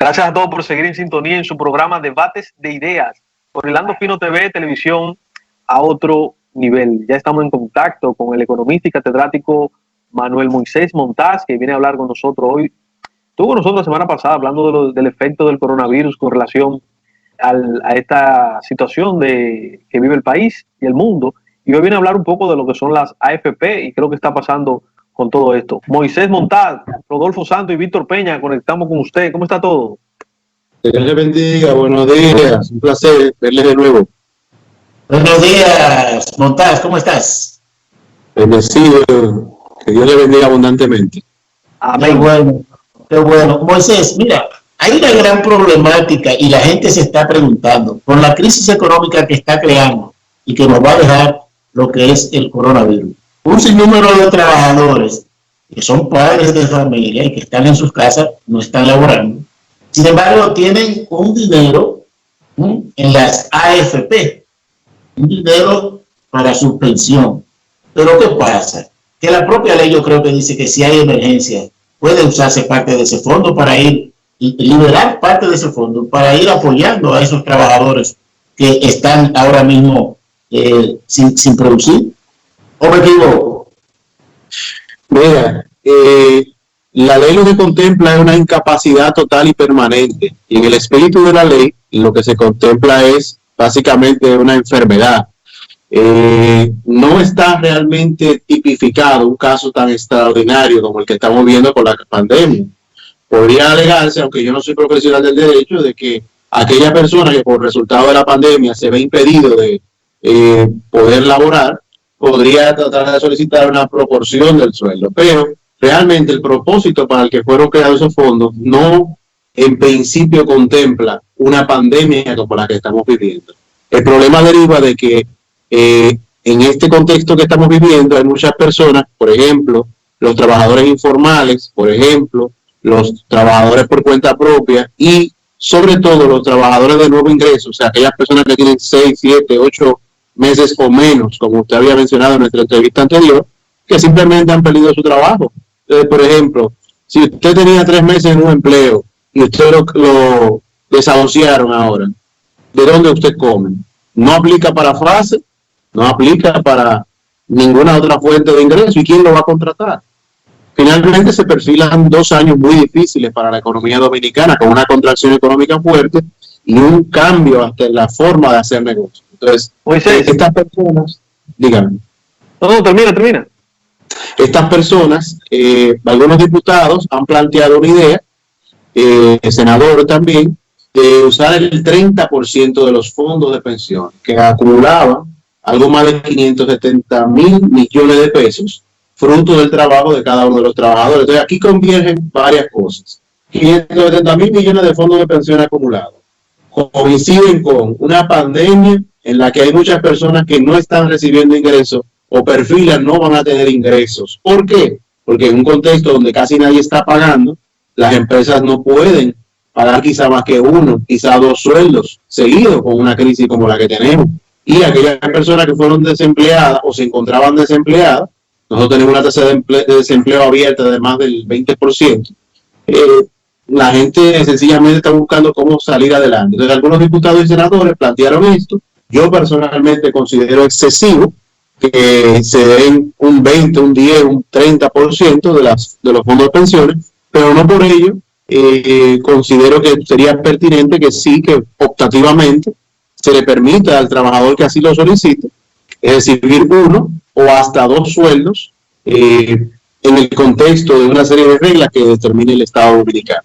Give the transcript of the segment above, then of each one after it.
Gracias a todos por seguir en sintonía en su programa Debates de Ideas por Orlando Fino TV, televisión a otro nivel. Ya estamos en contacto con el economista y catedrático Manuel Moisés Montaz, que viene a hablar con nosotros hoy. Estuvo con nosotros la semana pasada hablando del efecto del coronavirus con relación a esta situación que vive el país y el mundo. Y hoy viene a hablar un poco de lo que son las AFP y creo que está pasando con todo esto. Moisés Montaz, Rodolfo Santos y Víctor Peña, conectamos con usted. ¿Cómo está todo? Que Dios les bendiga, buenos días, un placer verles de nuevo. Buenos días, Montaz, ¿cómo estás? Bendecido, que Dios les bendiga abundantemente. Amén. Qué bueno. Moisés, mira, hay una gran problemática y la gente se está preguntando por la crisis económica que está creando y que nos va a dejar lo que es el coronavirus. Un sinnúmero de trabajadores que son padres de familia y que están en sus casas, no están laborando. Sin embargo, tienen un dinero en las AFP, un dinero para su pensión. Pero ¿qué pasa? Que la propia ley yo creo que dice que si hay emergencia, puede usarse parte de ese fondo para ir, liberar parte de ese fondo para ir apoyando a esos trabajadores que están ahora mismo sin producir. ¿O me equivoco? Mira, la ley lo que contempla es una incapacidad total y permanente. Y en el espíritu de la ley, lo que se contempla es básicamente una enfermedad. No está realmente tipificado un caso tan extraordinario como el que estamos viendo con la pandemia. Podría alegarse, aunque yo no soy profesional del derecho, de que aquella persona que por resultado de la pandemia se ve impedido de poder laborar, podría tratar de solicitar una proporción del sueldo, pero realmente el propósito para el que fueron creados esos fondos no en principio contempla una pandemia como la que estamos viviendo. El problema deriva de que en este contexto que estamos viviendo hay muchas personas, por ejemplo, los trabajadores informales, por ejemplo, los trabajadores por cuenta propia y sobre todo los trabajadores de nuevo ingreso, o sea, aquellas personas que tienen 6, 7, 8 meses o menos, como usted había mencionado en nuestra entrevista anterior, que simplemente han perdido su trabajo. Entonces, por ejemplo, si usted tenía 3 meses en un empleo y usted lo desahuciaron ahora, ¿de dónde usted come? No aplica para FASE, no aplica para ninguna otra fuente de ingreso. ¿Y quién lo va a contratar? Finalmente se perfilan 2 años muy difíciles para la economía dominicana, con una contracción económica fuerte y un cambio hasta en la forma de hacer negocios. Entonces, estas personas, díganme. No, termina. Estas personas, algunos diputados han planteado una idea, el senador también, de usar el 30% de los fondos de pensión, que acumulaban algo más de 570,000 millones de pesos, fruto del trabajo de cada uno de los trabajadores. Entonces, aquí convergen varias cosas. 570,000 millones de fondos de pensión acumulados coinciden con una pandemia en la que hay muchas personas que no están recibiendo ingresos o perfilan no van a tener ingresos. ¿Por qué? Porque en un contexto donde casi nadie está pagando, las empresas no pueden pagar quizá más que 1, quizá 2 sueldos seguidos con una crisis como la que tenemos. Y aquellas personas que fueron desempleadas o se encontraban desempleadas, nosotros tenemos una tasa de desempleo abierta de más del 20%. La gente sencillamente está buscando cómo salir adelante. Entonces, algunos diputados y senadores plantearon esto. Yo personalmente considero excesivo que se den un 20, un 10, un 30% de los fondos de pensiones, pero no por ello considero que sería pertinente que sí, que optativamente se le permita al trabajador que así lo solicite recibir 1 o hasta 2 sueldos en el contexto de una serie de reglas que determine el Estado Dominicano.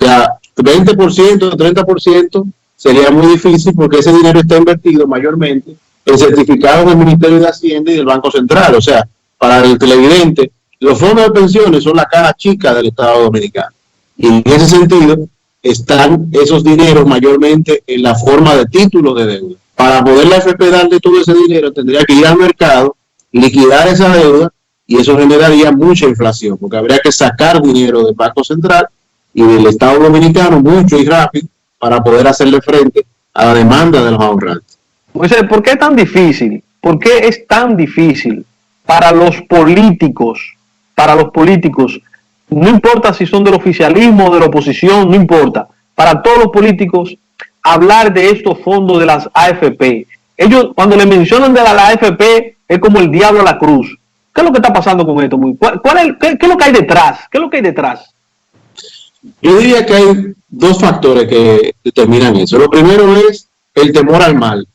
O sea, 20%, 30% sería muy difícil porque ese dinero está invertido mayormente en certificados del Ministerio de Hacienda y del Banco Central. O sea, para el televidente, los fondos de pensiones son la caja chica del Estado Dominicano. Y en ese sentido, están esos dineros mayormente en la forma de títulos de deuda. Para poder la AFP darle todo ese dinero, tendría que ir al mercado, liquidar esa deuda, y eso generaría mucha inflación, porque habría que sacar dinero del Banco Central y del Estado Dominicano mucho y rápido para poder hacerle frente a la demanda de los ahorrantes. ¿Por qué es tan difícil? ¿Por qué es tan difícil para los políticos, no importa si son del oficialismo o de la oposición, no importa, para todos los políticos hablar de estos fondos de las AFP. Ellos, cuando le mencionan de la AFP, es como el diablo a la cruz. ¿Qué es lo que está pasando con esto? ¿Qué es lo que hay detrás? ¿Qué es lo que hay detrás? Yo diría que hay dos factores que determinan eso. Lo primero es el temor al mal.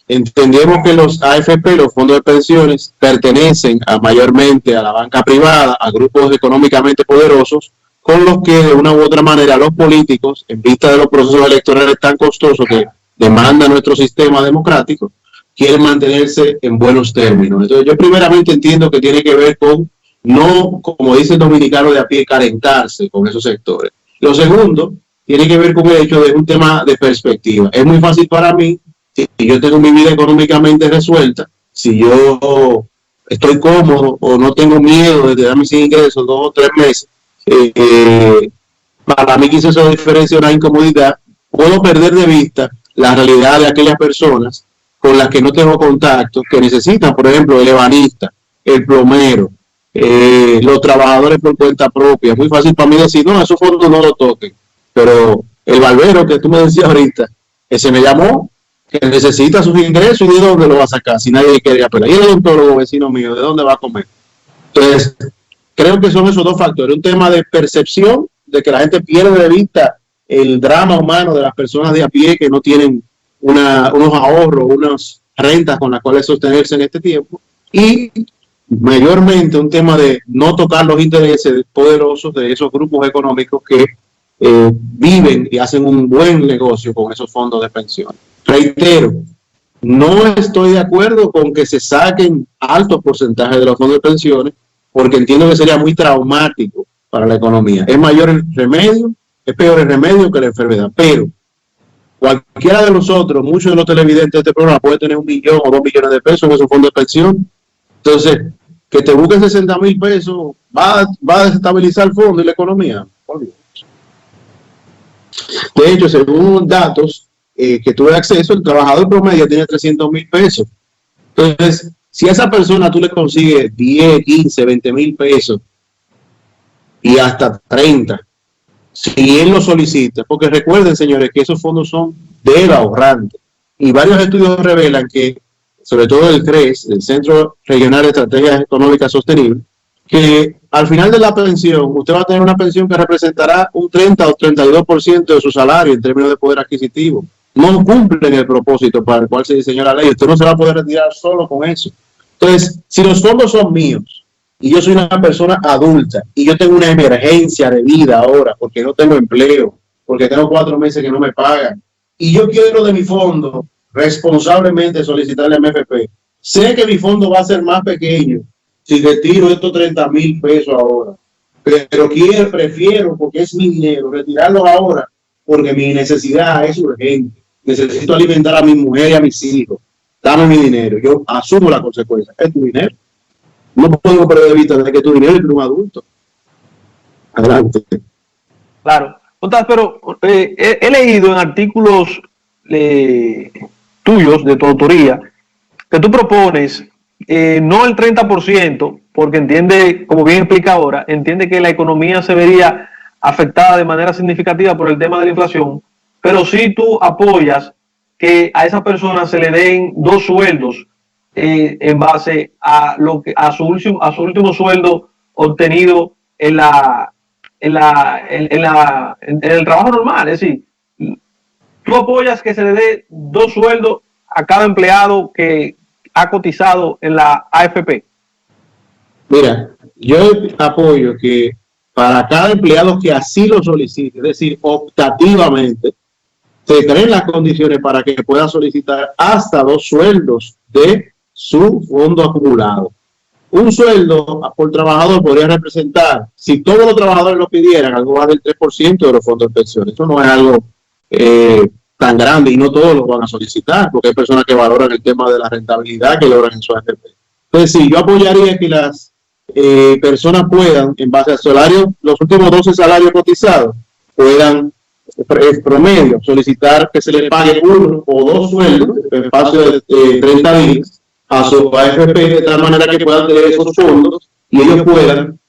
Entendemos que los AFP, los fondos de pensiones, pertenecen mayormente a la banca privada, a grupos económicamente poderosos, con los que de una u otra manera los políticos, en vista de los procesos electorales tan costosos que demanda nuestro sistema democrático, quieren mantenerse en buenos términos. Entonces yo primeramente entiendo que tiene que ver con no, como dice el dominicano de a pie, calentarse con esos sectores. Lo segundo tiene que ver con el hecho de un tema de perspectiva. Es muy fácil para mí, si yo tengo mi vida económicamente resuelta, si yo estoy cómodo o no tengo miedo de quedarme sin ingresos 2 o 3 meses, para mí quizás eso diferencia una incomodidad. Puedo perder de vista la realidad de aquellas personas con las que no tengo contacto, que necesitan, por ejemplo, el ebanista, el plomero, los trabajadores por cuenta propia. Es muy fácil para mí decir, no, esos fondos no lo toquen. Pero el barbero que tú me decías ahorita, ese me llamó, que necesita sus ingresos, y ¿de dónde lo va a sacar? Si nadie quiere apelar. Y el odontólogo vecino mío, ¿de dónde va a comer? Entonces, creo que son esos dos factores. Un tema de percepción, de que la gente pierde de vista el drama humano de las personas de a pie que no tienen unos ahorros, unas rentas con las cuales sostenerse en este tiempo. Y mayormente un tema de no tocar los intereses poderosos de esos grupos económicos que viven y hacen un buen negocio con esos fondos de pensión. Reitero, no estoy de acuerdo con que se saquen altos porcentajes de los fondos de pensiones, porque entiendo que sería muy traumático para la economía. Es mayor el remedio, es peor el remedio que la enfermedad, pero cualquiera de nosotros, muchos de los televidentes de este programa, puede tener 1 millón o 2 millones de pesos en esos fondos de pensión. Entonces, que te busquen 60,000 pesos, va a desestabilizar el fondo y la economía. De hecho, según datos que tuve acceso, el trabajador promedio tiene 300,000 pesos. Entonces, si a esa persona tú le consigues 10, 15, 20,000 pesos y hasta 30, si él lo solicita, porque recuerden, señores, que esos fondos son del ahorrante, y varios estudios revelan que, sobre todo el CRES, el Centro Regional de Estrategias Económicas Sostenibles, que al final de la pensión, usted va a tener una pensión que representará un 30 o 32% de su salario en términos de poder adquisitivo. No cumplen el propósito para el cual se diseñó la ley. Usted no se va a poder retirar solo con eso. Entonces, si los fondos son míos y yo soy una persona adulta y yo tengo una emergencia de vida ahora porque no tengo empleo, porque tengo 4 meses que no me pagan, y yo quiero de mi fondo responsablemente solicitarle a MFP, sé que mi fondo va a ser más pequeño si retiro estos 30,000 pesos ahora, pero prefiero, porque es mi dinero, retirarlo ahora porque mi necesidad es urgente. Necesito alimentar a mi mujer y a mis hijos. Dame mi dinero. Yo asumo la consecuencia. Es tu dinero. No puedo perder de vista de que tu dinero es de un adulto. Adelante. Claro. Pero he leído en artículos tuyos, de tu autoría, que tú propones no el 30%, porque entiende, como bien explica ahora, entiende que la economía se vería afectada de manera significativa por el tema de la inflación, pero sí tú apoyas que a esa persona se le den 2 sueldos en base a su último sueldo obtenido en el trabajo normal. Es decir, tú apoyas que se le dé 2 sueldos a cada empleado que ha cotizado en la AFP. Mira, yo apoyo que para cada empleado que así lo solicite, es decir, optativamente, se creen las condiciones para que pueda solicitar hasta 2 sueldos de su fondo acumulado. Un sueldo por trabajador podría representar, si todos los trabajadores lo pidieran, algo más del 3% de los fondos de pensión. Esto no es algo tan grande y no todos lo van a solicitar, porque hay personas que valoran el tema de la rentabilidad que logran en su AFP. Entonces, sí, yo apoyaría que las personas puedan, en base al salario, los últimos 12 salarios cotizados, puedan promedio solicitar que se les pague 1 o 2 sueldos en espacio de 30 días a su AFP, de tal manera que puedan tener esos fondos y ellos puedan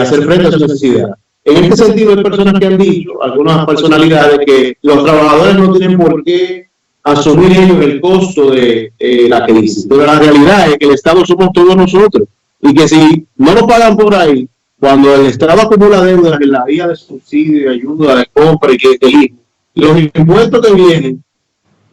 hacer frente a su necesidad. En este sentido, hay personas que han dicho, algunas personalidades, que los trabajadores no tienen por qué asumir ellos el costo de la crisis. Pero la realidad es que el Estado somos todos nosotros y que si no lo pagan por ahí, cuando el Estado acumula deudas en la vía de subsidio, de ayuda, de compra y clientelismo, los impuestos que vienen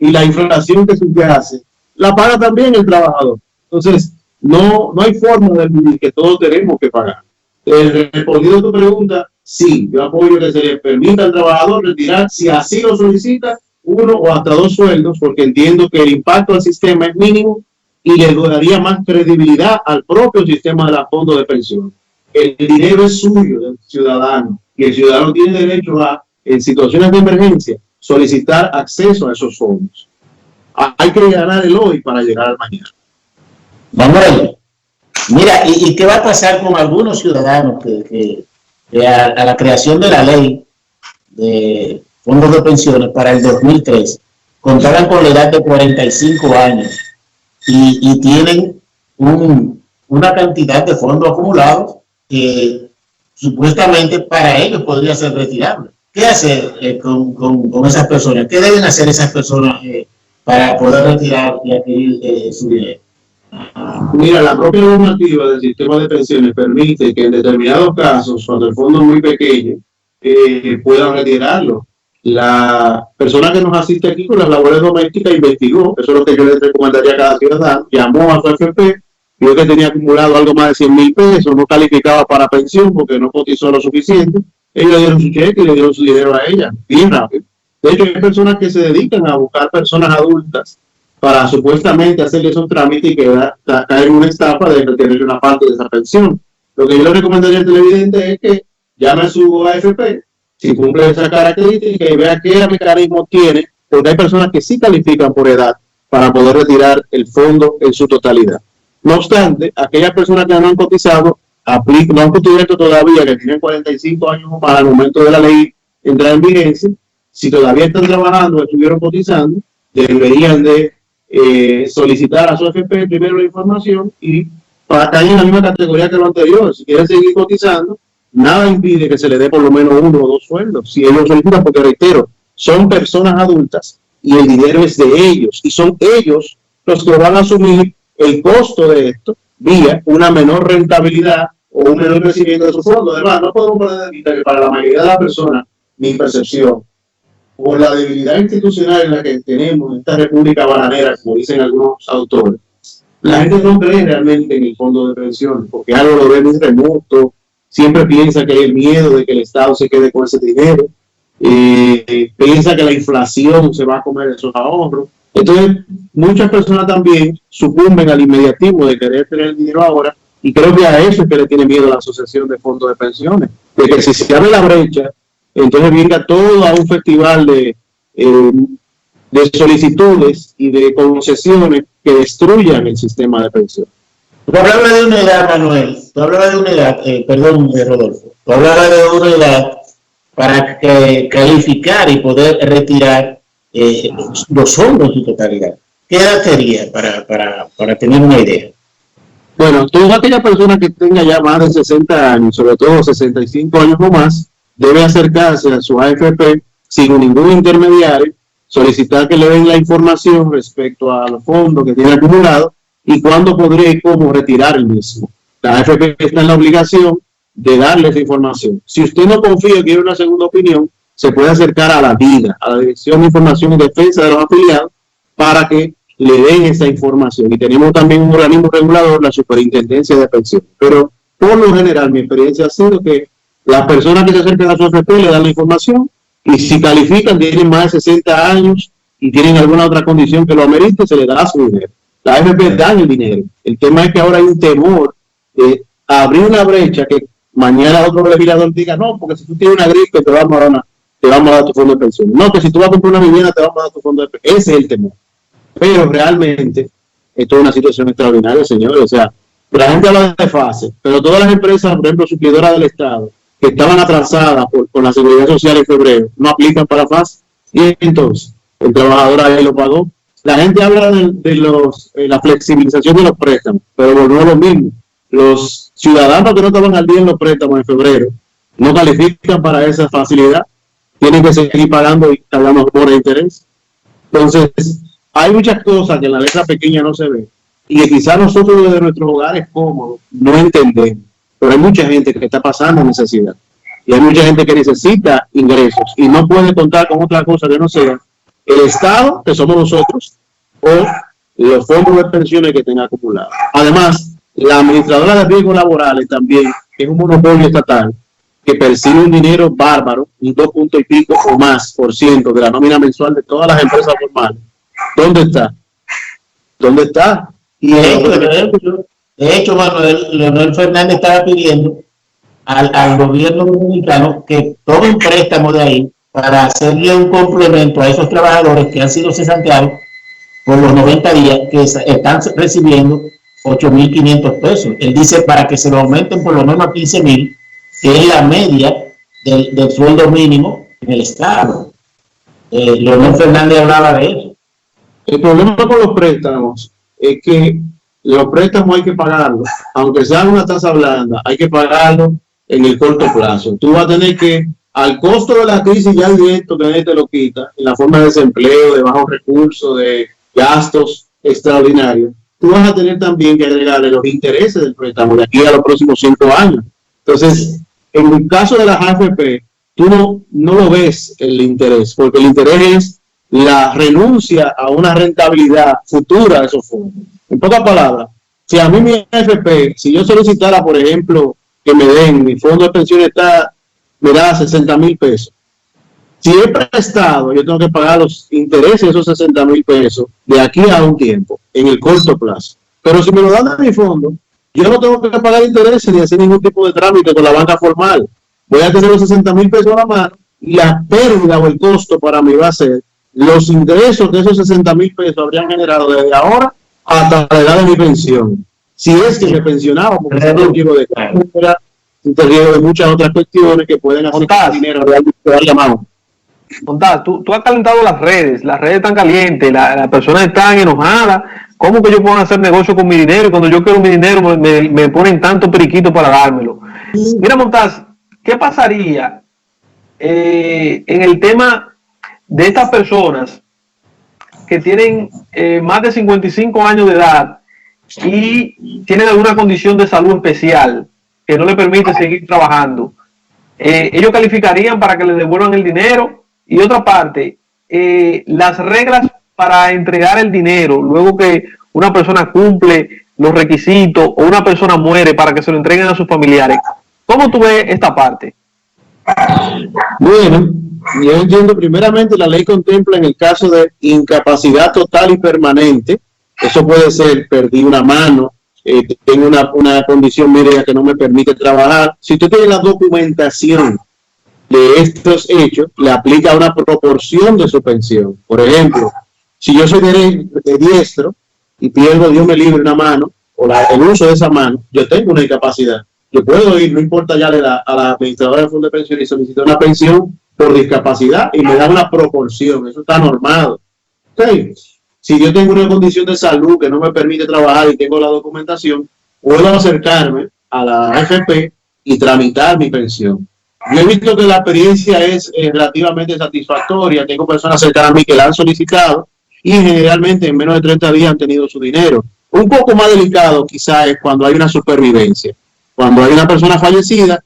y la inflación que subyace, la paga también el trabajador. Entonces, no hay forma de que todos tenemos que pagar. Respondiendo a tu pregunta, sí, yo apoyo que se le permita al trabajador retirar, si así lo solicita, 1 o hasta 2 sueldos, porque entiendo que el impacto al sistema es mínimo y le daría más credibilidad al propio sistema de la fondos de pensión. El dinero es suyo, del ciudadano, y el ciudadano tiene derecho a, en situaciones de emergencia, solicitar acceso a esos fondos. Hay que ganar el hoy para llegar al mañana. Manuel, mira, ¿y qué va a pasar con algunos ciudadanos que a la creación de la ley de fondos de pensiones para el 2003 contaban con la edad de 45 años y tienen una cantidad de fondos acumulados que supuestamente para ellos podría ser retirable? ¿Qué hacer con esas personas? ¿Qué deben hacer esas personas para poder retirar y adquirir su dinero? Mira, la propia normativa del sistema de pensiones permite que en determinados casos, cuando el fondo es muy pequeño, puedan retirarlo. La persona que nos asiste aquí con las labores domésticas investigó, eso es lo que yo le recomendaría a cada ciudadano, llamó a su AFP, vio que tenía acumulado algo más de 100,000 pesos, no calificaba para pensión porque no cotizó lo suficiente, ellos le dieron su cheque y le dieron su dinero a ella, bien rápido. De hecho, hay personas que se dedican a buscar personas adultas para supuestamente hacerles un trámite y caer en una estafa de retener una parte de esa pensión. Lo que yo le recomendaría al televidente es que llame a su AFP, si cumple esa característica, y vea qué mecanismo tiene, porque hay personas que sí califican por edad para poder retirar el fondo en su totalidad. No obstante, aquellas personas que no han cotizado, no han cotizado todavía, que tienen 45 años o más al momento de la ley entrar en vigencia, si todavía están trabajando, estuvieron cotizando, deberían de solicitar a su AFP primero la información y para caer en la misma categoría que lo anterior. Si quieren seguir cotizando, nada impide que se le dé por lo menos 1 o 2 sueldos. Si ellos solicitan, porque reitero, son personas adultas y el dinero es de ellos y son ellos los que van a asumir el costo de esto vía una menor rentabilidad o un menor crecimiento de su fondo. Además, no podemos poner de vista que para la mayoría de las personas, mi percepción, por la debilidad institucional en la que tenemos en esta república bananera, como dicen algunos autores, la gente no cree realmente en el fondo de pensiones, porque algo lo ve muy remoto, siempre piensa que hay el miedo de que el Estado se quede con ese dinero, piensa que la inflación se va a comer esos ahorros. Entonces, muchas personas también sucumben al inmediatismo de querer tener el dinero ahora, y creo que a eso es que le tiene miedo la Asociación de Fondos de Pensiones, de que si se abre la brecha, entonces venga todo a un festival de solicitudes y de concesiones que destruyan el sistema de pensión. Tú hablabas de una edad, Manuel, tú hablabas de una edad, Rodolfo, tú hablabas de una edad para calificar y poder retirar los fondos en su totalidad. ¿Qué edad sería para tener una idea? Bueno, toda aquella persona que tenga ya más de 60 años, sobre todo 65 años o más, debe acercarse a su AFP sin ningún intermediario, solicitar que le den la información respecto a los fondos que tiene acumulados y cuándo podría y cómo retirar el mismo. La AFP está en la obligación de darle esa información. Si usted no confía y quiere una segunda opinión, se puede acercar a la DINA, a la Dirección de Información y Defensa de los Afiliados, para que le den esa información. Y tenemos también un organismo regulador, la Superintendencia de Pensiones. Pero por lo general mi experiencia ha sido que las personas que se acercan a su AFP le dan la información y si califican, tienen más de 60 años y tienen alguna otra condición que lo amerite, se le da su dinero. La AFP dan el dinero. El tema es que ahora hay un temor de abrir una brecha que mañana otro legislador diga, no, porque si tú tienes una gripe te vamos a dar tu fondo de pensión. No, que si tú vas a comprar una vivienda te vamos a dar tu fondo de pensión. Ese es el temor. Pero realmente esto es una situación extraordinaria, señores. O sea, la gente habla de fase, pero todas las empresas, por ejemplo, suplidoras del Estado, que estaban atrasadas por la Seguridad Social en febrero, no aplican para fase. Y entonces, el trabajador ahí lo pagó. La gente habla de la flexibilización de los préstamos, pero volvió lo mismo. Los ciudadanos que no estaban al día en los préstamos en febrero, no califican para esa facilidad, tienen que seguir pagando y pagando por interés. Entonces, hay muchas cosas que en la letra pequeña no se ven y que quizás nosotros desde nuestros hogares cómodos no entendemos, pero hay mucha gente que está pasando necesidad y hay mucha gente que necesita ingresos y no puede contar con otra cosa que no sea el Estado, que somos nosotros, o los fondos de pensiones que tenga acumulados. Además, la administradora de riesgos laborales también es un monopolio estatal que percibe un dinero bárbaro, un 2 punto y pico o más por ciento de la nómina mensual de todas las empresas formales. ¿Dónde está? ¿Dónde está? Y de hecho, Manuel, Leonel Fernández estaba pidiendo al gobierno dominicano que tome un préstamo de ahí para hacerle un complemento a esos trabajadores que han sido cesanteados por los 90 días, que están recibiendo 8.500 pesos. Él dice para que se lo aumenten por lo menos a 15.000, que es la media del sueldo mínimo en el Estado. Leonel Fernández hablaba de eso. El problema con los préstamos es que los préstamos hay que pagarlos, aunque sea una tasa blanda, hay que pagarlo en el corto plazo. Tú vas a tener que, al costo de la crisis ya directo que nadie te lo quita, en la forma de desempleo, de bajos recursos, de gastos extraordinarios, tú vas a tener también que agregarle los intereses del préstamo de aquí a los próximos 5 años. Entonces, en el caso de las AFP, tú no lo ves el interés, porque el interés es la renuncia a una rentabilidad futura de esos fondos. En pocas palabras, si a mí mi AFP, si yo solicitara, por ejemplo, que me den, mi fondo de pensiones me da 60,000 pesos. Si he prestado, yo tengo que pagar los intereses de esos 60,000 pesos de aquí a un tiempo, en el corto plazo. Pero si me lo dan a mi fondo, yo no tengo que pagar intereses ni hacer ningún tipo de trámite con la banca formal. Voy a tener los 60,000 pesos a la mano y la pérdida o el costo para mí va a ser los ingresos de esos 60,000 pesos habrían generado desde ahora hasta la edad de mi pensión. Si es que me pensionaba, porque es un riesgo de carrera, un riesgo de muchas otras cuestiones que pueden hacer que el dinero realmente vaya más. Montaz, tú has calentado las redes están calientes, las personas están enojadas. ¿Cómo que yo puedo hacer negocio con mi dinero? Cuando yo quiero mi dinero me ponen tanto periquito para dármelo. Mira, Montaz, ¿qué pasaría en el tema de estas personas que tienen más de 55 años de edad y tienen alguna condición de salud especial que no le permite seguir trabajando? Ellos calificarían para que les devuelvan el dinero. Y otra parte, las reglas para entregar el dinero luego que una persona cumple los requisitos o una persona muere para que se lo entreguen a sus familiares. ¿Cómo tú ves esta parte? Bueno, yo entiendo, primeramente la ley contempla en el caso de incapacidad total y permanente, eso puede ser perdí una mano, tengo una condición médica que no me permite trabajar. Si usted tiene la documentación de estos hechos, le aplica una proporción de su pensión. Por ejemplo, si yo soy de diestro y pierdo, Dios me libre, una mano o el uso de esa mano, yo tengo una incapacidad. Yo puedo ir, no importa ya a la administradora del fondo de pensión y solicitar una pensión por discapacidad y me da una proporción. Eso está normado. ¿Okay? Si yo tengo una condición de salud que no me permite trabajar y tengo la documentación, puedo acercarme a la AFP y tramitar mi pensión. Yo he visto que la experiencia es relativamente satisfactoria. Tengo personas cercanas a mí que la han solicitado y generalmente en menos de 30 días han tenido su dinero. Un poco más delicado quizás es cuando hay una supervivencia. Cuando hay una persona fallecida,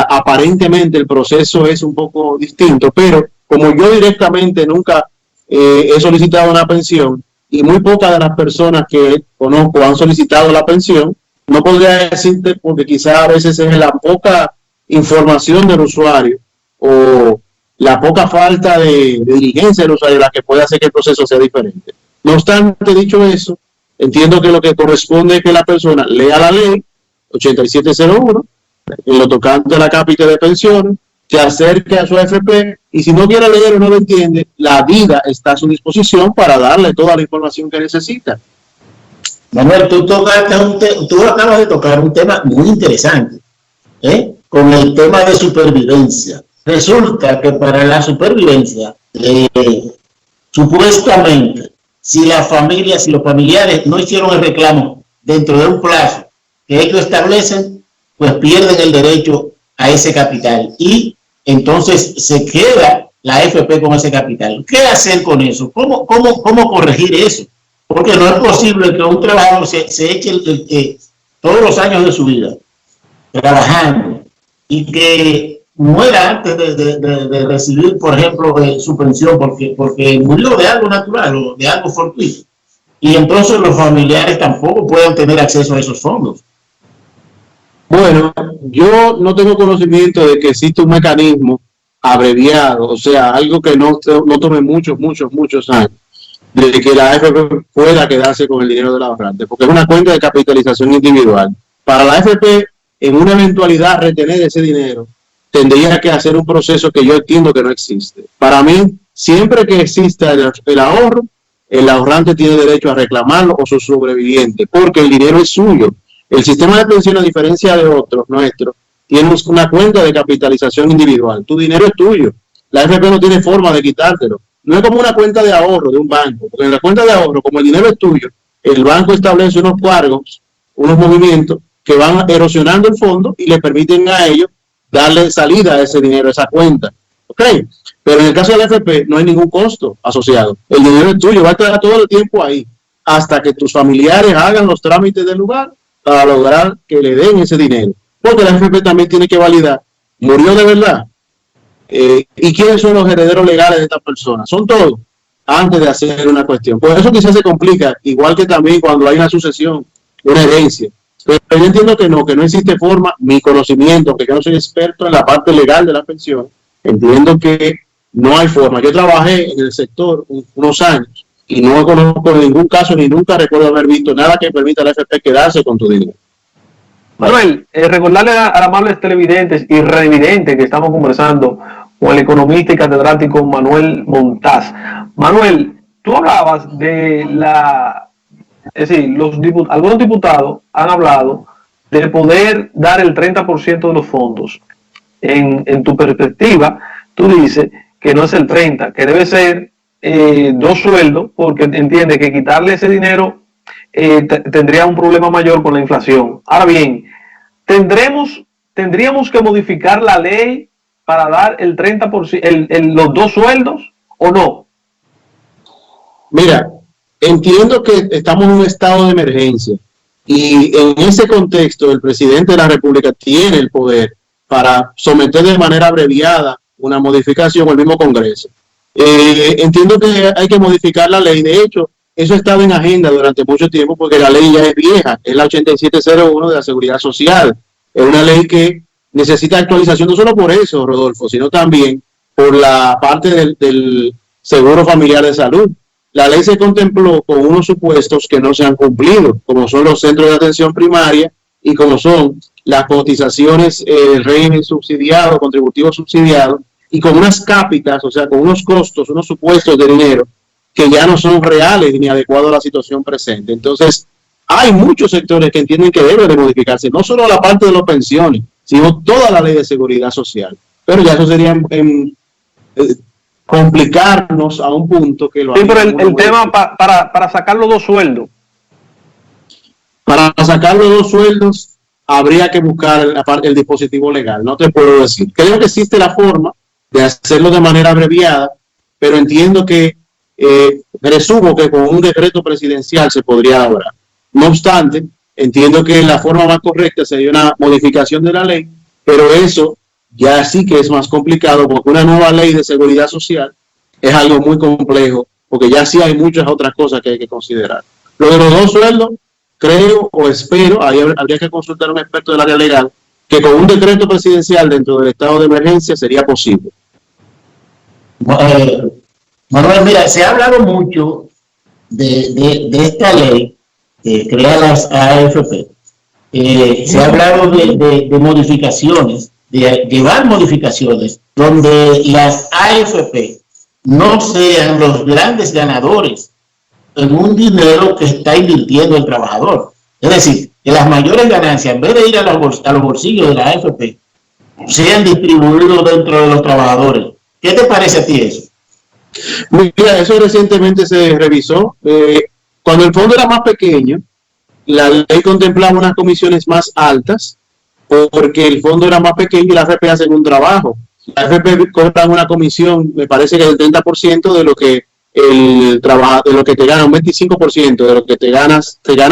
aparentemente el proceso es un poco distinto, pero como yo directamente nunca he solicitado una pensión y muy pocas de las personas que conozco han solicitado la pensión, no podría decirte porque quizás a veces es la poca información del usuario o la poca falta de diligencia del usuario la que puede hacer que el proceso sea diferente. No obstante, dicho eso, entiendo que lo que corresponde es que la persona lea la ley 8701 en lo tocante a la cápita de pensiones, se acerque a su AFP y si no quiere leer o no lo entiende, la vida está a su disposición para darle toda la información que necesita. Manuel, tú acabas de tocar un tema muy interesante, con el tema de supervivencia. Resulta que para la supervivencia, supuestamente, si los familiares no hicieron el reclamo dentro de un plazo que ellos establecen, pues pierden el derecho a ese capital y entonces se queda la AFP con ese capital. ¿Qué hacer con eso? ¿Cómo corregir eso? Porque no es posible que un trabajador se eche todos los años de su vida trabajando y que muera antes de recibir, por ejemplo, su pensión porque murió de algo natural o de algo fortuito. Y entonces los familiares tampoco pueden tener acceso a esos fondos. Bueno, yo no tengo conocimiento de que existe un mecanismo abreviado, o sea, algo que no tome muchos años, de que la AFP pueda quedarse con el dinero del ahorrante, porque es una cuenta de capitalización individual. Para la AFP, en una eventualidad retener ese dinero, tendría que hacer un proceso que yo entiendo que no existe. Para mí, siempre que exista el ahorro, el ahorrante tiene derecho a reclamarlo o su sobreviviente, porque el dinero es suyo. El sistema de pensión, a diferencia de otros nuestros, tiene una cuenta de capitalización individual. Tu dinero es tuyo. La AFP no tiene forma de quitártelo. No es como una cuenta de ahorro de un banco, porque en la cuenta de ahorro, como el dinero es tuyo, el banco establece unos cargos, unos movimientos que van erosionando el fondo y le permiten a ellos darle salida a ese dinero, a esa cuenta. ¿Ok? Pero en el caso de la AFP no hay ningún costo asociado. El dinero es tuyo, va a estar todo el tiempo ahí, hasta que tus familiares hagan los trámites del lugar para lograr que le den ese dinero. Porque la AFP también tiene que validar, ¿murió de verdad? ¿Y quiénes son los herederos legales de esta persona? Son todos, antes de hacer una cuestión. Por eso quizás se complica, igual que también cuando hay una sucesión, una herencia. Pero yo entiendo que no existe forma, mi conocimiento, que yo no soy experto en la parte legal de la pensión, entiendo que no hay forma. Yo trabajé en el sector unos años y no conozco ningún caso ni nunca recuerdo haber visto nada que permita a la AFP quedarse con tu dinero. Manuel, recordarle a amables televidentes y revidentes que estamos conversando con el economista y catedrático Manuel Montaz. Manuel, tú hablabas de es decir, algunos diputados han hablado de poder dar el 30% de los fondos. En tu perspectiva, tú dices que no es el 30%, que debe ser 2 sueldos, porque entiende que quitarle ese dinero tendría un problema mayor con la inflación. Ahora bien, ¿tendríamos que modificar la ley para dar el 30%, los 2 sueldos o no? Mira, entiendo que estamos en un estado de emergencia y en ese contexto el presidente de la República tiene el poder para someter de manera abreviada una modificación al mismo Congreso. Entiendo que hay que modificar la ley. De hecho, eso ha estado en agenda durante mucho tiempo porque la ley ya es vieja, es la 8701 de la Seguridad Social. Es una ley que necesita actualización no solo por eso, Rodolfo, sino también por la parte del seguro familiar de salud. La ley se contempló con unos supuestos que no se han cumplido, como son los centros de atención primaria y como son las cotizaciones del régimen subsidiado, contributivo subsidiado, y con unas cápitas, o sea, con unos costos, unos supuestos de dinero que ya no son reales ni adecuados a la situación presente. Entonces, hay muchos sectores que entienden que debe de modificarse, no solo la parte de las pensiones, sino toda la ley de seguridad social. Pero ya eso sería complicarnos a un punto que lo sí, pero el tema para sacar los 2 sueldos. Para sacar los 2 sueldos habría que buscar el dispositivo legal, no te puedo decir. Creo que existe la forma de hacerlo de manera abreviada, pero entiendo que presumo que con un decreto presidencial se podría lograr. No obstante, entiendo que la forma más correcta sería una modificación de la ley, pero eso ya sí que es más complicado porque una nueva ley de seguridad social es algo muy complejo, porque ya sí hay muchas otras cosas que hay que considerar. Lo de los 2 sueldos, creo o espero, ahí habría que consultar a un experto del área legal, que con un decreto presidencial dentro del estado de emergencia sería posible. Manuel, mira, se ha hablado mucho de esta ley que crea las AFP. Se ha hablado de modificaciones, de llevar modificaciones donde las AFP no sean los grandes ganadores en un dinero que está invirtiendo el trabajador. Es decir, que las mayores ganancias, en vez de ir a los bolsillos de la AFP, sean distribuidos dentro de los trabajadores. ¿Qué te parece a ti eso? Mira, eso recientemente se revisó. Cuando el fondo era más pequeño, la ley contemplaba unas comisiones más altas porque el fondo era más pequeño y la AFP hacen un trabajo. La AFP cobran una comisión, me parece que del 30% de lo que el trabajo, de lo que te ganan, un 25% de lo que te ganan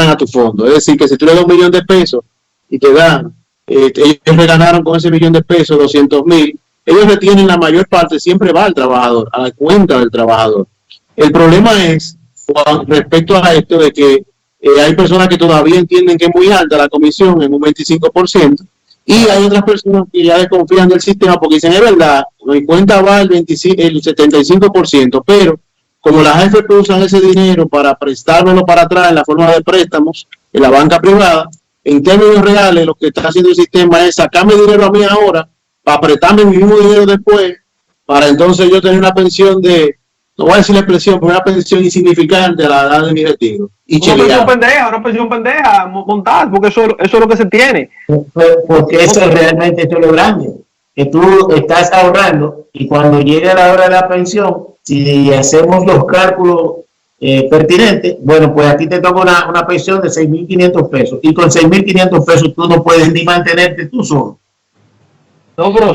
a tu fondo. Es decir, que si tú le das $1.000.000 y te dan, ellos le ganaron con ese $1.000.000 $200.000, ellos retienen la mayor parte, siempre va al trabajador, a la cuenta del trabajador. El problema es, respecto a esto, de que hay personas que todavía entienden que es muy alta la comisión en un 25%, y hay otras personas que ya desconfían del sistema porque dicen, es verdad, mi cuenta va el 75%, pero como las AFP usan ese dinero para prestármelo para atrás en la forma de préstamos en la banca privada, en términos reales lo que está haciendo el sistema es sacarme dinero a mí ahora para prestarme mi mismo dinero después, para entonces yo tener una pensión de, no voy a decir la expresión, pero una pensión insignificante a la edad de mi retiro. Y una pensión pendeja, montar, porque eso es lo que se tiene. Porque eso es lo grande, que tú estás ahorrando y cuando llegue la hora de la pensión, si hacemos los cálculos pertinentes, bueno, pues a ti te toca una pensión de $6.500 y con $6.500 tú no puedes ni mantenerte tú solo. No, pero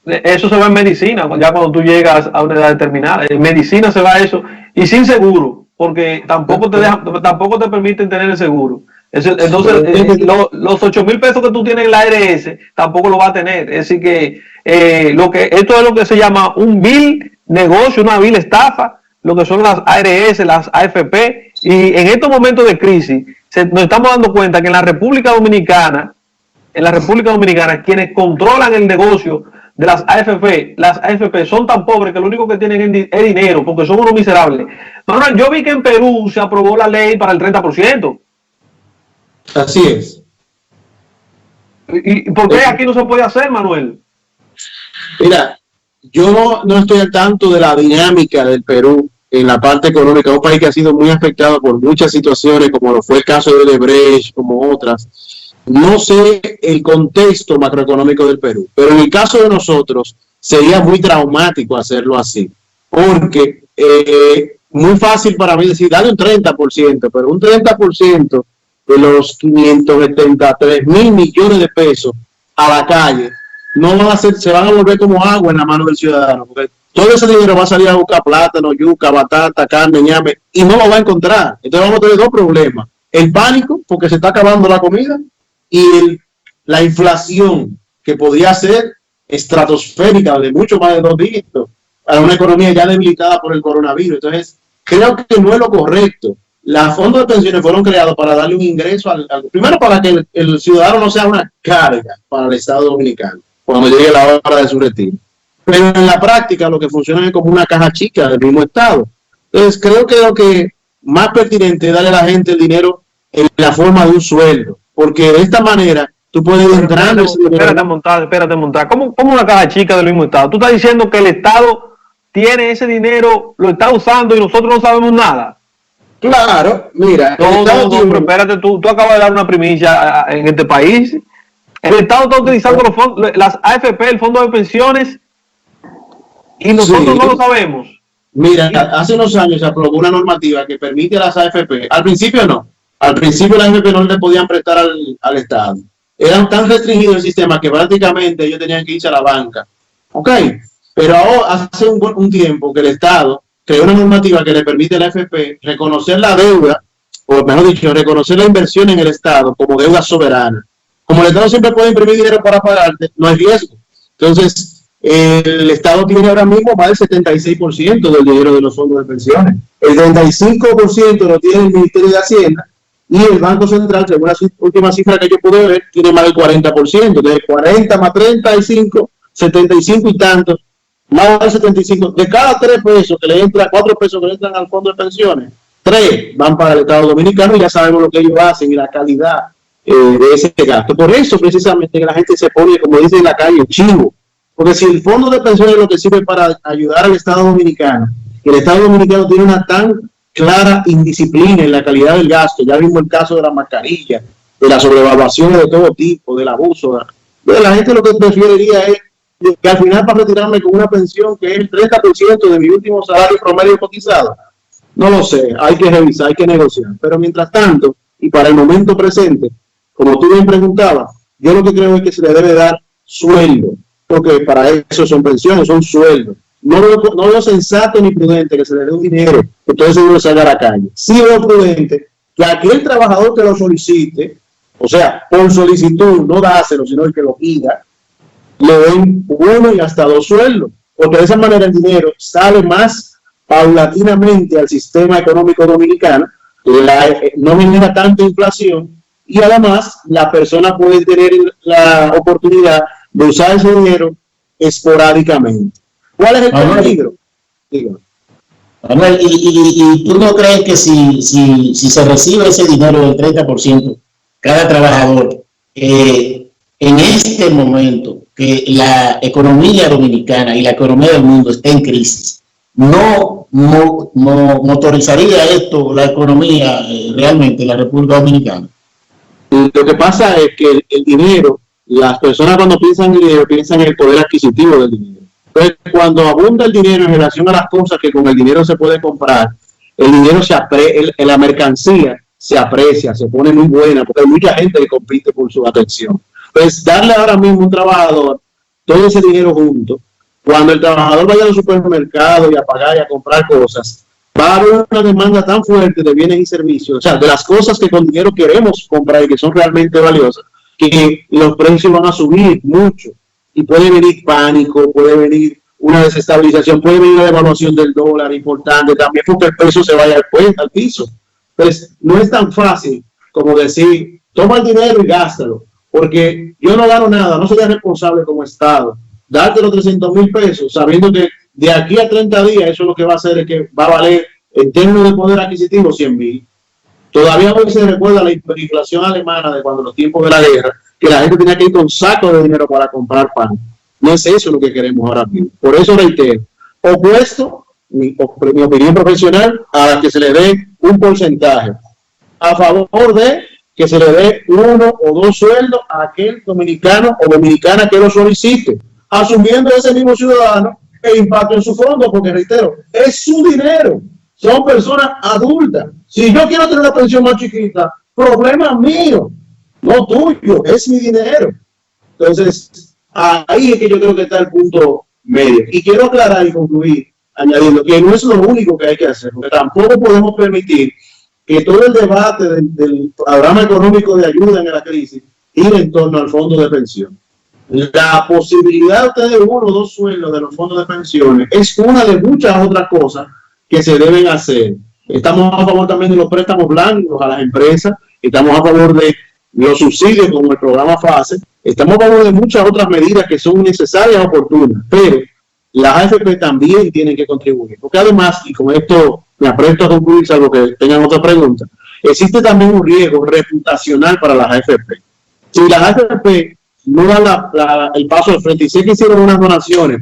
eso se va en medicina, ya cuando tú llegas a una edad determinada. En medicina se va eso, y sin seguro, porque tampoco te permiten tener el seguro. Entonces, los $8.000 que tú tienes en la ARS, tampoco lo va a tener. Es decir que, esto es lo que se llama un vil negocio, una vil estafa, lo que son las ARS, las AFP, y en estos momentos de crisis, nos estamos dando cuenta que en la República Dominicana, quienes controlan el negocio de las AFP son tan pobres que lo único que tienen es dinero, porque son unos miserables. Manuel, yo vi que en Perú se aprobó la ley para el 30%. Así es. ¿Y por qué aquí no se puede hacer, Manuel? Mira, yo no estoy al tanto de la dinámica del Perú en la parte económica, un país que ha sido muy afectado por muchas situaciones, como lo fue el caso de Odebrecht, como otras. No sé el contexto macroeconómico del Perú, pero en el caso de nosotros sería muy traumático hacerlo así, porque muy fácil para mí decir, dale un 30%, pero un 30% de los 573.000 millones de pesos a la calle, no van a ser, se van a volver como agua en la mano del ciudadano, porque todo ese dinero va a salir a buscar plátano, yuca, batata, carne, ñame, y no lo va a encontrar. Entonces vamos a tener dos problemas: el pánico, porque se está acabando la comida, y la inflación, que podría ser estratosférica, de mucho más de 2 dígitos, para una economía ya debilitada por el coronavirus. Entonces, creo que no es lo correcto. Los fondos de pensiones fueron creados para darle un ingreso primero para que el ciudadano no sea una carga para el Estado Dominicano cuando llegue la hora de su retiro. Pero en la práctica lo que funciona es como una caja chica del mismo Estado. Entonces, creo que lo que más pertinente es darle a la gente el dinero en la forma de un sueldo, porque de esta manera tú puedes entrar. Espérate montar. ¿Cómo una caja chica del mismo Estado? Tú estás diciendo que el Estado tiene ese dinero, lo está usando y nosotros no sabemos nada. Claro, mira. No, pero espérate, tú acabas de dar una primicia en este país. El Estado está utilizando los fondos, las AFP, el Fondo de Pensiones, y nosotros no lo sabemos. Mira, hace unos años se aprobó una normativa que permite a las AFP, al principio no. Al principio las AFP no le podían prestar al Estado. Eran tan restringidos el sistema que prácticamente ellos tenían que irse a la banca. Ok, pero ahora, hace un tiempo que el Estado creó una normativa que le permite a la AFP reconocer la deuda, o mejor dicho, reconocer la inversión en el Estado como deuda soberana. Como el Estado siempre puede imprimir dinero para pagarte, no hay riesgo. Entonces, el Estado tiene ahora mismo más del 76% del dinero de los fondos de pensiones. El 35% lo tiene el Ministerio de Hacienda, y el Banco Central, según la última cifra que yo pude ver, tiene más del 40%. De 40 más 35, 75 y tantos, más del 75. De cada 3 pesos que le entran, 4 pesos que le entran al fondo de pensiones, 3 van para el Estado Dominicano, y ya sabemos lo que ellos hacen y la calidad de ese gasto. Por eso, precisamente, que la gente se pone, como dicen en la calle, chivo. Porque si el fondo de pensiones es lo que sirve para ayudar al Estado Dominicano, el Estado Dominicano tiene una tan clara indisciplina en la calidad del gasto, ya vimos el caso de la mascarilla, de las sobrevaluaciones de todo tipo, del abuso. La gente lo que preferiría es que al final, para retirarme con una pensión que es el 30% de mi último salario promedio cotizado. No lo sé, hay que revisar, hay que negociar. Pero mientras tanto, y para el momento presente, como tú bien preguntabas, yo lo que creo es que se le debe dar sueldo, porque para eso son pensiones, son sueldos. No veo sensato ni prudente que se le dé un dinero, que todo ese dinero salga a la calle. Sí veo prudente que aquel trabajador que lo solicite, o sea, por solicitud, no dáselo, sino el que lo pida, le den 1 y hasta 2 sueldos, porque de esa manera el dinero sale más paulatinamente al sistema económico dominicano, no genera tanta inflación, y además la persona puede tener la oportunidad de usar ese dinero esporádicamente. ¿Cuál es el peligro? Manuel, ¿y tú no crees que si se recibe ese dinero del 30% cada trabajador, en este momento que la economía dominicana y la economía del mundo está en crisis, no motorizaría esto la economía realmente en la República Dominicana? Lo que pasa es que el dinero, las personas cuando piensan en dinero, piensan en el poder adquisitivo del dinero. Entonces, cuando abunda el dinero en relación a las cosas que con el dinero se puede comprar, el dinero la mercancía se aprecia, se pone muy buena, porque hay mucha gente que compite por su atención. Pues darle ahora mismo a un trabajador todo ese dinero junto, cuando el trabajador vaya al supermercado y a pagar y a comprar cosas, va a haber una demanda tan fuerte de bienes y servicios, o sea, de las cosas que con dinero queremos comprar y que son realmente valiosas, que los precios van a subir mucho. Y puede venir pánico, puede venir una desestabilización, puede venir una devaluación del dólar importante también, porque el peso se vaya al piso. Entonces, no es tan fácil como decir, toma el dinero y gástalo, porque yo no gano nada, no soy responsable como Estado. Darte los 300,000 pesos, sabiendo que de aquí a 30 días eso lo que va a hacer es que va a valer, en términos de poder adquisitivo, 100,000. Todavía hoy se recuerda la inflación alemana de cuando los tiempos de la guerra, que la gente tenía que ir con sacos de dinero para comprar pan. No es eso lo que queremos ahora mismo. Por eso reitero, opuesto, mi opinión profesional, a que se le dé un porcentaje. A favor de que se le dé 1 o 2 sueldos a aquel dominicano o dominicana que lo solicite, asumiendo ese mismo ciudadano el impacto en su fondo, porque reitero, es su dinero. Son personas adultas. Si yo quiero tener una pensión más chiquita, problema mío, no tuyo, es mi dinero. Entonces, ahí es que yo creo que está el punto medio. Y quiero aclarar y concluir añadiendo que no es lo único que hay que hacer, porque tampoco podemos permitir que todo el debate del programa económico de ayuda en la crisis gire en torno al fondo de pensión. La posibilidad de tener 1 o 2 sueldos de los fondos de pensiones es una de muchas otras cosas que se deben hacer. Estamos a favor también de los préstamos blancos a las empresas, estamos a favor de los subsidios como el programa FASE, estamos a favor de muchas otras medidas que son necesarias y oportunas, pero las AFP también tienen que contribuir, porque además, y con esto me apresto a concluir, salvo que tengan otra pregunta, existe también un riesgo reputacional para las AFP. Si las AFP no dan el paso al frente, y sé que hicieron unas donaciones,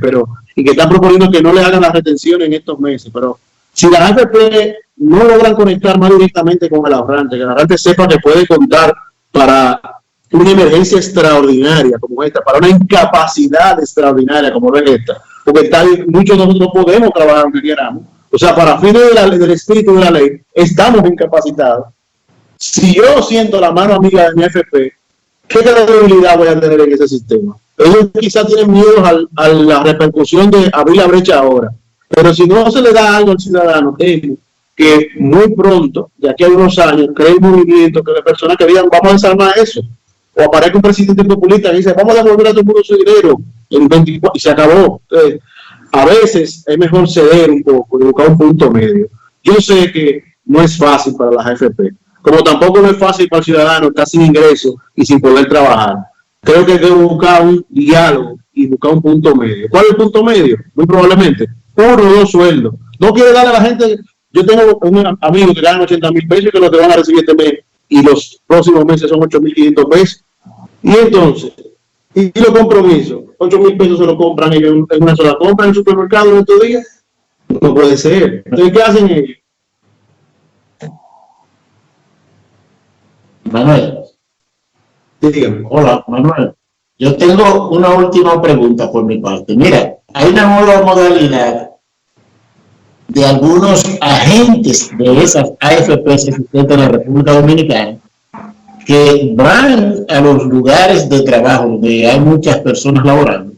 y que están proponiendo que no le hagan las retenciones en estos meses, pero si las AFP no logran conectar más directamente con el ahorrante, que el ahorrante sepa que puede contar para una emergencia extraordinaria como esta, para una incapacidad extraordinaria como es esta, porque muchos de nosotros podemos trabajar aunque queramos, o sea, para fines del espíritu de la ley, estamos incapacitados. Si yo siento la mano amiga de mi AFP, ¿qué credibilidad voy a tener en ese sistema? Ellos quizás tienen miedo a la repercusión de abrir la brecha ahora, pero si no se le da algo al ciudadano, temo que muy pronto, de aquí a unos años, cree un movimiento que las personas que digan vamos a desarmar eso, o aparezca un presidente populista que dice vamos a devolver a todo el mundo su dinero en 24 y se acabó. Entonces, a veces es mejor ceder un poco y buscar un punto medio. Yo sé que no es fácil para las AFP, como tampoco no es fácil para el ciudadano estar sin ingresos y sin poder trabajar. Creo que hay que buscar un diálogo y buscar un punto medio. ¿Cuál es el punto medio? Muy probablemente 1 o 2 sueldos. No quiere darle a la gente. Yo tengo un amigo que gana 80,000 pesos y que lo que van a recibir este mes y los próximos meses son 8,500 pesos. Y entonces, y los compromisos, 8,000 pesos se lo compran ellos en una sola compra en el supermercado en estos días. No puede ser. Entonces, ¿qué hacen ellos? Manuel. Dígame. Hola, Manuel. Yo tengo una última pregunta por mi parte. Mira, hay una nueva modalidad de algunos agentes de esas AFPs existentes en la República Dominicana que van a los lugares de trabajo donde hay muchas personas laborando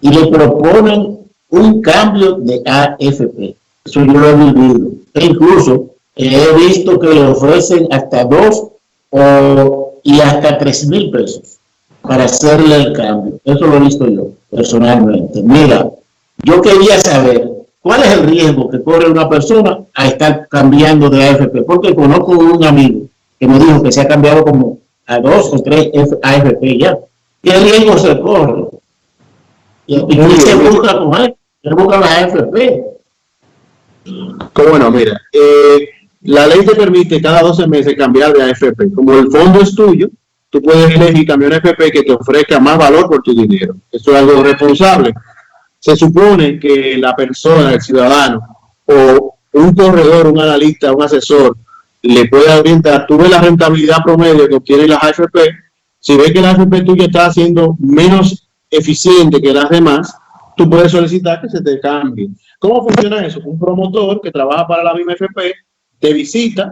y le proponen un cambio de AFP. Eso yo lo he vivido. E incluso he visto que le ofrecen hasta 2 y hasta 3,000 pesos para hacerle el cambio. Eso lo he visto yo personalmente. Mira, yo quería saber cuál es el riesgo que corre una persona a estar cambiando de AFP, porque conozco un amigo que me dijo que se ha cambiado como a 2 o 3 AFP ya. ¿Qué riesgo se corre? ¿Y qué se busca con él? Se busca las AFP. Bueno, mira, la ley te permite cada 12 meses cambiar de AFP. Como el fondo es tuyo, tú puedes elegir cambiar una AFP que te ofrezca más valor por tu dinero. Eso es algo responsable. Se supone que la persona, el ciudadano, o un corredor, un analista, un asesor, le puede orientar. Tú ves la rentabilidad promedio que obtienen las AFP. Si ves que la AFP tuya está siendo menos eficiente que las demás, tú puedes solicitar que se te cambie. ¿Cómo funciona eso? Un promotor que trabaja para la misma AFP te visita,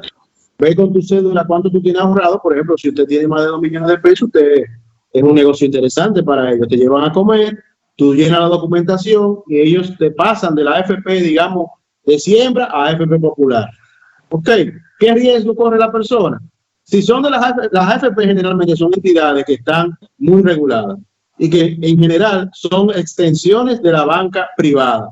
ve con tu cédula cuánto tú tienes ahorrado. Por ejemplo, si usted tiene más de 2 millones de pesos, es un negocio interesante para ellos. Te llevan a comer, tú llenas la documentación y ellos te pasan de la AFP, digamos, de siembra a AFP popular. ¿Ok? ¿Qué riesgo corre la persona? Si son de las AFP, generalmente son entidades que están muy reguladas y que en general son extensiones de la banca privada.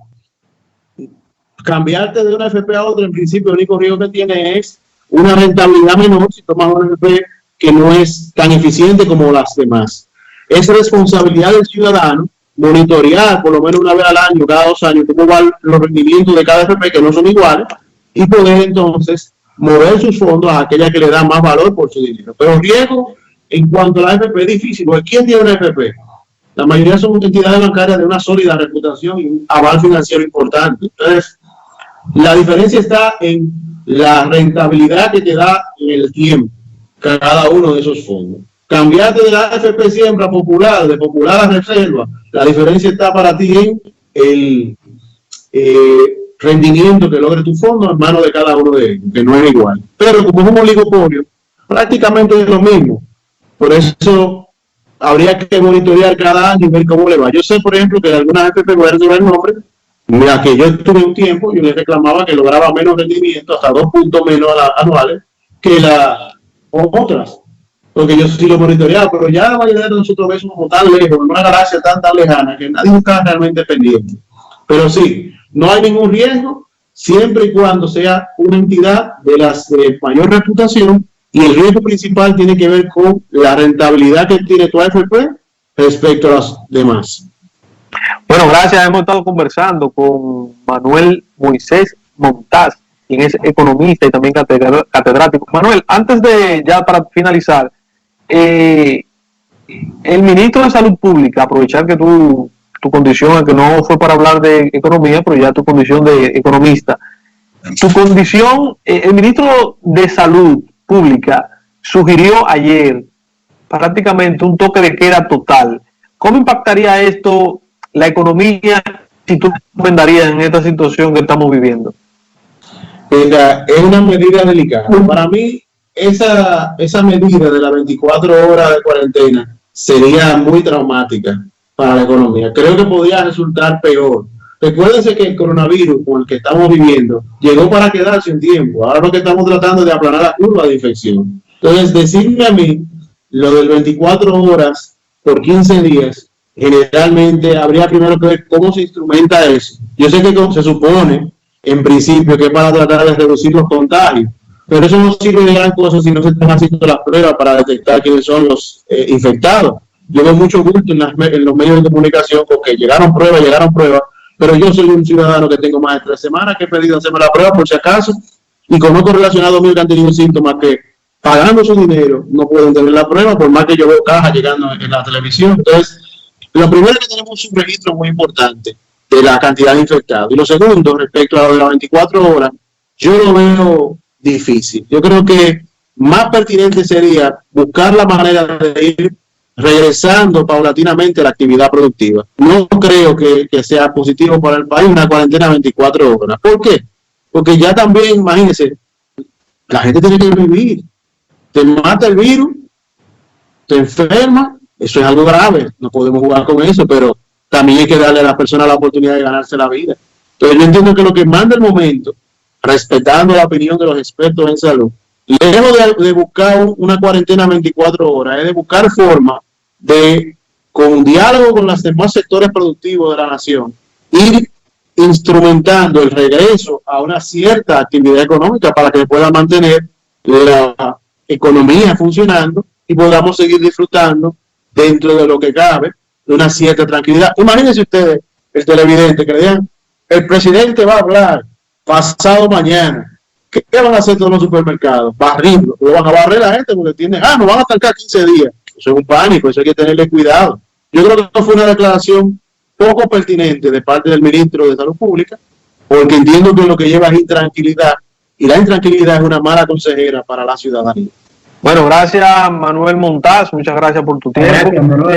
Cambiarte de una AFP a otra, en principio, el único riesgo que tiene es una rentabilidad menor si tomas una AFP que no es tan eficiente como las demás. Es responsabilidad del ciudadano monitorear por lo menos una vez al año, cada 2 años, cómo van los rendimientos de cada AFP, que no son iguales, y poder entonces mover sus fondos a aquella que le da más valor por su dinero. Pero riesgo en cuanto a la AFP es difícil, porque ¿quién tiene una AFP? La mayoría son entidades bancarias de una sólida reputación y un aval financiero importante. Entonces, la diferencia está en la rentabilidad que te da en el tiempo cada uno de esos fondos. Cambiarte de la AFP siembra popular, de popular a reserva, la diferencia está para ti en el rendimiento que logre tu fondo en manos de cada uno de ellos, que no es igual. Pero como es un oligopolio, prácticamente es lo mismo. Por eso habría que monitorear cada año y ver cómo le va. Yo sé, por ejemplo, que de algunas AFP, voy a resolver el nombre, mira, que yo tuve un tiempo, yo les reclamaba que lograba menos rendimiento, hasta 2 puntos menos anuales, que las otras. Porque yo sí lo monitoreaba, pero ya la mayoría de nosotros ves como tan lejos, en una galaxia tan lejana, que nadie está realmente pendiente. Pero sí, no hay ningún riesgo, siempre y cuando sea una entidad de las de mayor reputación, y el riesgo principal tiene que ver con la rentabilidad que tiene tu AFP respecto a las demás. Bueno, gracias. Hemos estado conversando con Manuel Moisés Montaz, quien es economista y también catedrático. Manuel, antes de ya para finalizar, el ministro de Salud Pública, aprovechar que tu condición, que no fue para hablar de economía, pero ya tu condición de economista, tu condición, el ministro de Salud Pública sugirió ayer prácticamente un toque de queda total. ¿Cómo impactaría esto la economía si tú recomendarías en esta situación que estamos viviendo? Es una medida delicada. Para mí, esa medida de las 24 horas de cuarentena sería muy traumática para la economía. Creo que podría resultar peor. Recuérdense que el coronavirus con el que estamos viviendo llegó para quedarse un tiempo. Ahora lo que estamos tratando es de aplanar la curva de infección. Entonces, decirme a mí lo del 24 horas por 15 días, generalmente habría primero que ver cómo se instrumenta eso. Yo sé que se supone, en principio, que es para tratar de reducir los contagios, pero eso no sirve de gran cosa si no se están haciendo las pruebas para detectar quiénes son los infectados. Yo veo mucho gusto en los medios de comunicación porque llegaron pruebas, pero yo soy un ciudadano que tengo más de 3 semanas que he pedido hacerme la prueba por si acaso, y conozco relacionados míos que han tenido síntomas que, pagando su dinero, no pueden tener la prueba, por más que yo veo cajas llegando en la televisión. Entonces, lo primero es que tenemos un registro muy importante de la cantidad de infectados. Y lo segundo, respecto a las 24 horas, yo lo veo difícil. Yo creo que más pertinente sería buscar la manera de ir regresando paulatinamente a la actividad productiva. No creo que sea positivo para el país una cuarentena de 24 horas. ¿Por qué? Porque ya también, imagínense, la gente tiene que vivir. Te mata el virus te enferma, eso es algo grave, no podemos jugar con eso, pero también hay que darle a la persona la oportunidad de ganarse la vida. Entonces yo entiendo que lo que manda el momento, respetando la opinión de los expertos en salud, lejos de buscar una cuarentena 24 horas, es de buscar forma de, con diálogo con los demás sectores productivos de la nación, ir instrumentando el regreso a una cierta actividad económica para que pueda mantener la economía funcionando y podamos seguir disfrutando dentro de lo que cabe de una cierta tranquilidad. Imagínense ustedes, el televidente, que le digan, el presidente va a hablar pasado mañana. ¿Qué van a hacer todos los supermercados? Barrirlo. Lo van a barrer la gente porque tienen, nos van a estancar 15 días. Eso es un pánico, eso hay que tenerle cuidado. Yo creo que esto fue una declaración poco pertinente de parte del ministro de Salud Pública, porque entiendo que lo que lleva es intranquilidad, y la intranquilidad es una mala consejera para la ciudadanía. Bueno, gracias Manuel Montaz, muchas gracias por tu tiempo.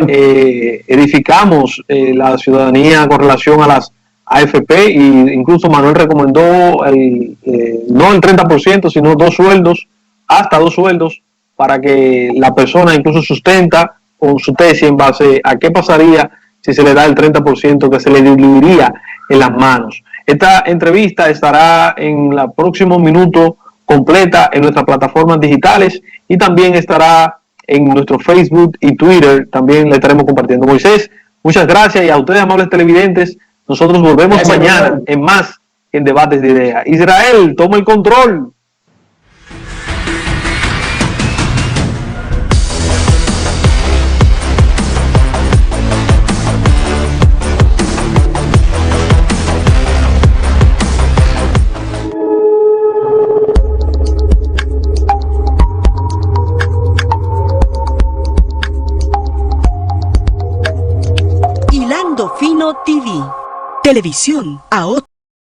Edificamos la ciudadanía con relación a las AFP, e incluso Manuel recomendó no el 30%, sino 2 sueldos, hasta 2 sueldos, para que la persona incluso sustenta con su tesis en base a qué pasaría si se le da el 30% que se le diluiría en las manos. Esta entrevista estará en el próximo minuto completa en nuestras plataformas digitales y también estará en nuestro Facebook y Twitter, también le estaremos compartiendo. Moisés, muchas gracias, y a ustedes, amables televidentes, nosotros volvemos mañana en más en Debates de Ideas. Israel, toma el control. Fino TV, televisión a otro